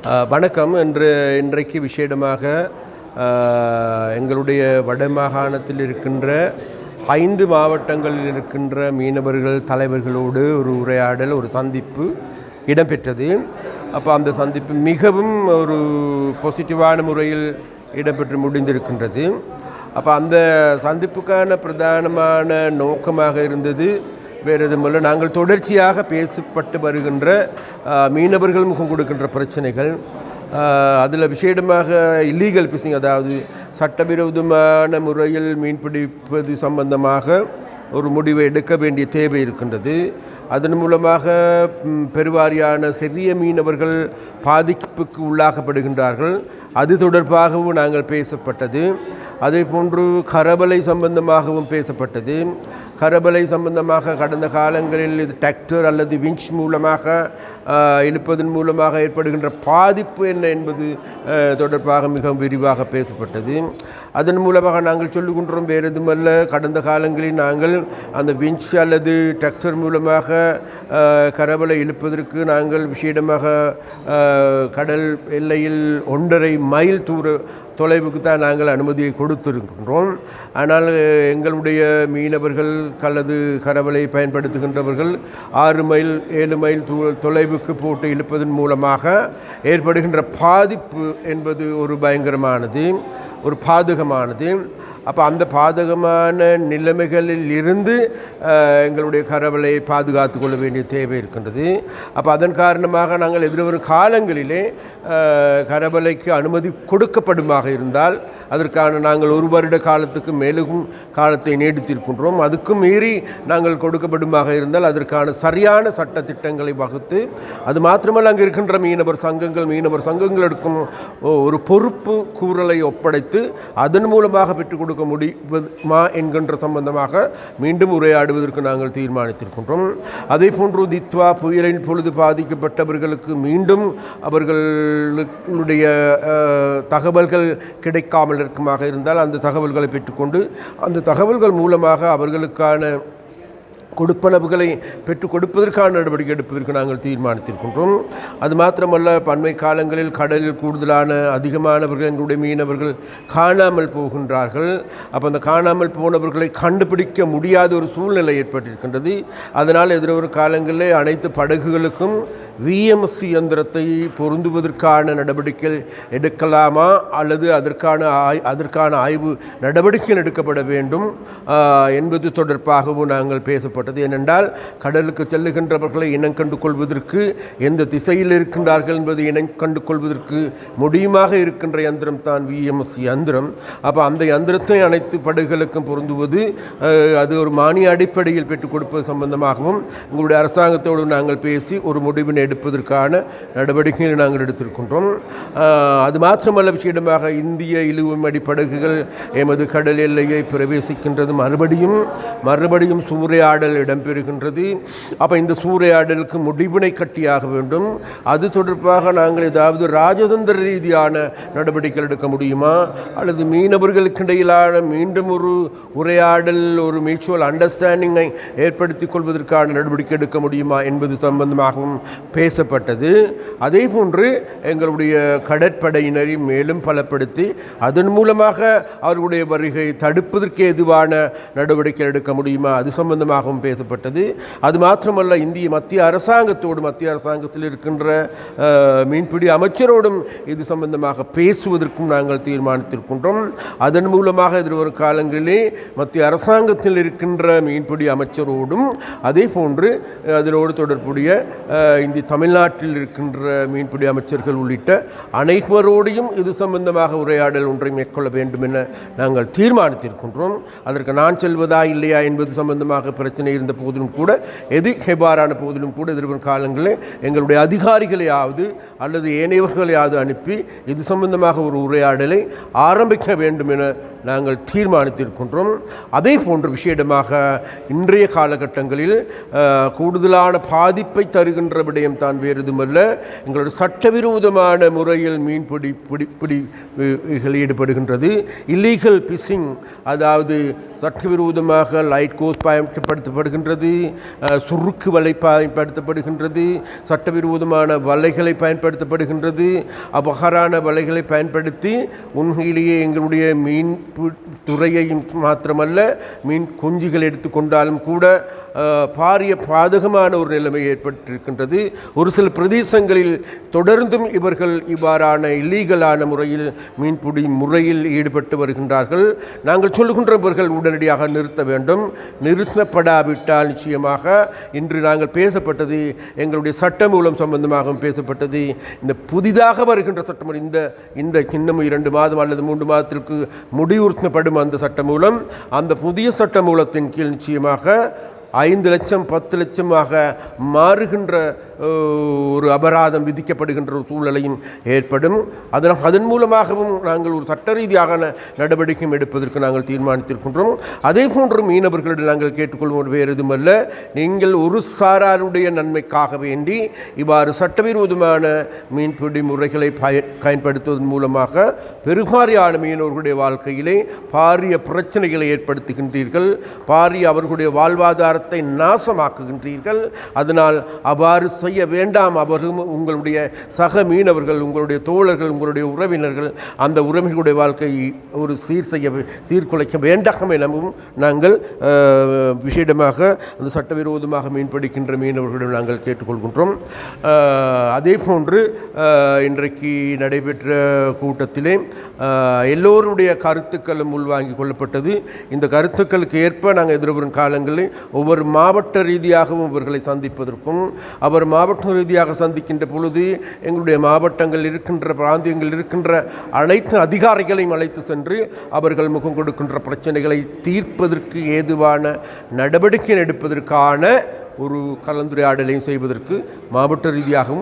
வணக்கம். இன்றைக்கு விசேடமாக எங்களுடைய வடமாகாணத்தில் இருக்கின்ற 5 மாவட்டங்களில் இருக்கின்ற மீனவர்கள் தலைவர்களோடு ஒரு உரையாடல், ஒரு சந்திப்பு இடம்பெற்றது. அப்போ அந்த சந்திப்பு மிகவும் ஒரு பாசிட்டிவான முறையில் இடம்பெற்று முடிந்திருக்கின்றது. அப்போ அந்த சந்திப்புக்கான பிரதானமான நோக்கமாக இருந்தது வேறு எதுவுமில்லை, நாங்கள் தொடர்ச்சியாக பேசப்பட்டு வருகின்ற மீனவர்கள் முகம் கொடுக்கின்ற பிரச்சனைகள், அதில் விசேடமாக இல்லீகல் ஃபிஷிங், அதாவது சட்டவிரோதமான முறையில் மீன்பிடிப்பது சம்பந்தமாக ஒரு முடிவை எடுக்க வேண்டிய தேவை இருக்கின்றது. அதன் மூலமாக பெருவாரியான சிறிய மீனவர்கள் பாதிப்புக்கு உள்ளாக்கப்படுகின்றார்கள். அது தொடர்பாகவும் நாங்கள் பேசப்பட்டது. அதே போன்று கரவலை சம்பந்தமாகவும் பேசப்பட்டது. கரவலை சம்பந்தமாக கடந்த காலங்களில் இது டிராக்டர் அல்லது விஞ்ச் மூலமாக இழுப்பதன் மூலமாக ஏற்படுகின்ற பாதிப்பு என்ன என்பது தொடர்பாக மிகவும் விரிவாக பேசப்பட்டது. அதன் மூலமாக நாங்கள் சொல்லுகின்றோம், வேறு எதுவுமல்ல, கடந்த காலங்களில் நாங்கள் அந்த விஞ்ச் அல்லது டிராக்டர் மூலமாக கரவலை இழுப்பதற்கு நாங்கள் விசேடமாக கடல் எல்லையில் 1.5 மைல் தொலைவுக்கு தான் நாங்கள் அனுமதியை கொடுத்திருக்கின்றோம். ஆனால் எங்களுடைய மீனவர்கள் அல்லது கரவலை பயன்படுத்துகின்றவர்கள் 6 மைல் 7 மைல் தொலைவுக்கு போட்டு இழுப்பதன் மூலமாக ஏற்படுகின்ற பாதிப்பு என்பது ஒரு பயங்கரமானது, ஒரு பாதகமானது. அப்போ அந்த பாதகமான நிலைமைகளில் இருந்து எங்களுடைய கரவலையை பாதுகாத்து கொள்ள வேண்டிய தேவை இருக்கின்றது. அப்போ அதன் காரணமாக நாங்கள் எதிர்வரும் காலங்களிலே கரவலைக்கு அனுமதி கொடுக்கப்படுமாக இருந்தால் அதற்கான நாங்கள் 1 வருட காலத்துக்கு மேலும் காலத்தை நீடித்திருக்கின்றோம். அதுக்கும் மீறி நாங்கள் கொடுக்கப்படுமாக இருந்தால் அதற்கான சரியான சட்ட திட்டங்களை வகுத்து, அது மாத்திரமல்ல அங்கே இருக்கின்ற மீனவர் சங்கங்களுக்கும் ஒரு பொறுப்பு கூறலை ஒப்படைத்து அதன் மூலமாக பெற்றுக் கொடுக்க முடியுமா என்கின்ற சம்பந்தமாக மீண்டும் உரையாடுவதற்கு நாங்கள் தீர்மானித்திருக்கின்றோம். அதே போன்று தித்வா புயலின் பொழுது பாதிக்கப்பட்டவர்களுக்கு மீண்டும் அவர்களுடைய தகவல்கள் கிடைக்காமல் இருக்குமாக இருந்தால் அந்த தகவல்களை பெற்றுக்கொண்டு அந்த தகவல்கள் மூலமாக அவர்களுக்கான கொடுப்பனவுகளை பெற்றுக் கொடுப்பதற்கான நடவடிக்கை எடுப்பதற்கு நாங்கள் தீர்மானித்திருக்கின்றோம். அது மாத்திரமல்ல, பண்மை காலங்களில் கடலில் கூடுதலான அதிகமானவர்கள் எங்களுடைய மீனவர்கள் காணாமல் போகின்றார்கள். அப்போ அந்த காணாமல் போனவர்களை கண்டுபிடிக்க முடியாத ஒரு சூழ்நிலை ஏற்பட்டிருக்கின்றது. அதனால் எதிர்வரும் காலங்களில் அனைத்து படகுகளுக்கும் VMC இயந்திரத்தை பொருந்துவதற்கான நடவடிக்கை எடுக்கலாமா அல்லது அதற்கான ஆய்வு நடவடிக்கைகள் எடுக்கப்பட வேண்டும் என்பது தொடர்பாகவும் நாங்கள் பேசப்பட்டது. ஏனென்றால் கடலுக்கு செல்லுகின்றவர்களை இனம் கண்டு கொள்வதற்கு, எந்த திசையில் இருக்கின்றார்கள் என்பதை இனம் கண்டு கொள்வதற்கு முடியுமாக இருக்கின்ற யந்திரம் தான் VMC யந்திரம். அப்போ அந்த யந்திரத்தை அனைத்து படகுகளுக்கும் பொருந்துவது, அது ஒரு மானிய அடிப்படையில் பெற்றுக் கொடுப்பது சம்பந்தமாகவும் எங்களுடைய அரசாங்கத்தோடு நாங்கள் பேசி ஒரு முடிவினை எடுப்பதற்கான நடவடிக்கைகளை நாங்கள் எடுத்திருக்கின்றோம். அது மாத்திரமல்ல, விஷயமாக இந்திய இழுவமடி படகுகள் எமது கடல் எல்லையை பிரவேசிக்கின்றது. மறுபடியும் சூறையாடல் இடம்பெறுகின்றது. அப்போ இந்த சூறையாடலுக்கு முடிவினை கட்டியாக வேண்டும். அது தொடர்பாக நாங்கள் ஏதாவது ராஜதந்திர ரீதியான நடவடிக்கை எடுக்க முடியுமா அல்லது மீனவர்களுக்கு இடையிலான மீண்டும் ஒரு உரையாடல், ஒரு மியூச்சுவல் அண்டர்ஸ்டாண்டிங்கை ஏற்படுத்திக் கொள்வதற்கான நடவடிக்கை எடுக்க முடியுமா என்பது சம்பந்தமாகவும் பேசப்பட்டது. அதே போன்று எங்களுடைய கடற்படையினரை மேலும் பலப்படுத்தி அதன் மூலமாக அவர்களுடைய வருகை தடுப்பதற்கு எதுவான நடவடிக்கை எடுக்க முடியுமா, அது சம்பந்தமாகவும் பேசப்பட்டது. அது மாத்திரமல்ல, மத்திய அரசாங்கத்தில் இருக்கின்ற மீன்பிடி அமைச்சரோடும் இது சம்பந்தமாக பேசுவதற்கும் நாங்கள் தீர்மானித்திருக்கின்றோம். அதன் மூலமாக எதிர்வரும் காலங்களிலே மத்திய அரசாங்கத்தில் இருக்கின்ற மீன்பிடி அமைச்சரோடும் அதே போன்று அதனோடு தொடர்புடைய தமிழ்நாட்டில் இருக்கின்ற மீன்பிடி அமைச்சர்கள் உள்ளிட்ட அனைவரோடையும் இது சம்பந்தமாக உரையாடல் ஒன்றை மேற்கொள்ள வேண்டும் என நாங்கள் தீர்மானித்திருக்கின்றோம். அதற்கு நான் செல்வதா இல்லையா என்பது சம்பந்தமாக பிரச்சனை இருந்த போதிலும் கூட, எவ்வாறான போதிலும் கூட எதிர்வரும் காலங்களில் எங்களுடைய அதிகாரிகளையாவது அல்லது ஏனையவர்களையாவது அனுப்பி இது சம்பந்தமாக ஒரு உரையாடலை ஆரம்பிக்க வேண்டும் என நாங்கள் தீர்மானித்திருக்கின்றோம். அதே போன்ற விஷயமாக இன்றைய காலகட்டங்களில் கூடுதலான பாதிப்பை தருகின்ற விடயம் தான் வேறு எதுவுமல்ல, எங்களோட சட்டவிரோதமான முறையில் மீன்பிடிகள் ஈடுபடுகின்றது. இல்லீகல் பிஷிங், அதாவது சட்டவிரோதமாக லைட் கோஸ் பயன்படுத்தப்படுகின்றது, சுருக்கு வலை பயன்படுத்தப்படுகின்றது, சட்டவிரோதமான வலைகளை பயன்படுத்தப்படுகின்றது, அபகரான வலைகளை பயன்படுத்தி உண்மையிலேயே எங்களுடைய மீன் துறையையும் மாத்திரமல்ல மீன் குஞ்சுகள் எடுத்துக்கொண்டாலும் கூட பாரிய பாதகமான ஒரு நிலைமை ஏற்பட்டிருக்கின்றது. ஒரு சில பிரதேசங்களில் தொடர்ந்தும் இவர்கள் இவ்வாறான இல்லீகலான முறையில் மீன்பிடி முறையில் ஈடுபட்டு வருகின்றார்கள். நாங்கள் சொல்லுகின்றவர்கள் உடனடியாக நிறுத்த வேண்டும். நிறுத்தப்படாவிட்டால் நிச்சயமாக இன்று நாங்கள் பேசப்பட்டது எங்களுடைய சட்டமூலம் சம்பந்தமாகவும் பேசப்பட்டது. இந்த புதிதாக வருகின்ற சட்டமூலம் இந்த இன்னும் 2 மாதம் அல்லது 3 மாதத்திற்கு முடிவுறுத்தப்படும் அந்த சட்டமூலம், அந்த புதிய சட்டமூலத்தின் கீழ் நிச்சயமாக 5 லட்சம் 10 லட்சமாக மாறுகின்ற ஒரு அபராதம் விதிக்கப்படுகின்ற ஒரு சூழ்நிலையும் ஏற்படும். அதன் மூலமாகவும் நாங்கள் ஒரு சட்ட ரீதியாக நடவடிக்கையும் எடுப்பதற்கு நாங்கள் தீர்மானித்திருக்கின்றோம். அதே போன்று மீனவர்களிடம் நாங்கள் கேட்டுக்கொள்வோம் வேறு எதுவுமல்ல, நீங்கள் ஒரு சாராருடைய நன்மைக்காக வேண்டி இவ்வாறு சட்டவிரோதமான மீன்பிடி முறைகளை பயன்படுத்துவதன் மூலமாக பெருவாரியான மீனவர்களுடைய வாழ்க்கையிலே பாரிய பிரச்சனைகளை ஏற்படுத்துகின்றீர்கள், பாரிய அவர்களுடைய வாழ்வாதாரத்தை நாசமாக்குகின்றீர்கள். அதனால் அவ்வாறு செய்ய வேண்டாம். அவரும் உங்களுடைய சக மீனவர்கள், உங்களுடைய தோழர்கள், உங்களுடைய உறவினர்கள், அந்த உறவினர்களுடைய வாழ்க்கையை ஒரு சீர்குலைக்க வேண்டாம் எனவும் நாங்கள் விசேடமாக அந்த சட்டவிரோதமாக மீன்பிடிக்கின்ற மீனவர்களிடம் நாங்கள் கேட்டுக்கொள்கின்றோம். அதே போன்று இன்றைக்கு நடைபெற்ற கூட்டத்திலே எல்லோருடைய கருத்துக்களும் உள்வாங்கிக் கொள்ளப்பட்டது. இந்த கருத்துக்களுக்கு ஏற்ப நாங்கள் எதிர்வரும் காலங்களில் ஒவ்வொரு மாவட்ட ரீதியாகவும் இவர்களை சந்திப்பதற்கும், அவர் மாவட்ட ரீதியாக சந்திக்கின்ற பொழுது எங்களுடைய மாவட்டங்கள் இருக்கின்ற பிராந்தியங்கள் இருக்கின்ற அனைத்து அதிகாரிகளையும் அழைத்து சென்று அவர்கள் முகம் கொடுக்கின்ற பிரச்சனைகளை தீர்ப்பதற்கு ஏதுவான நடவடிக்கை எடுப்பதற்கான ஒரு கலந்துரையாடலையும் செய்வதற்கு மாவட்ட ரீதியாகவும்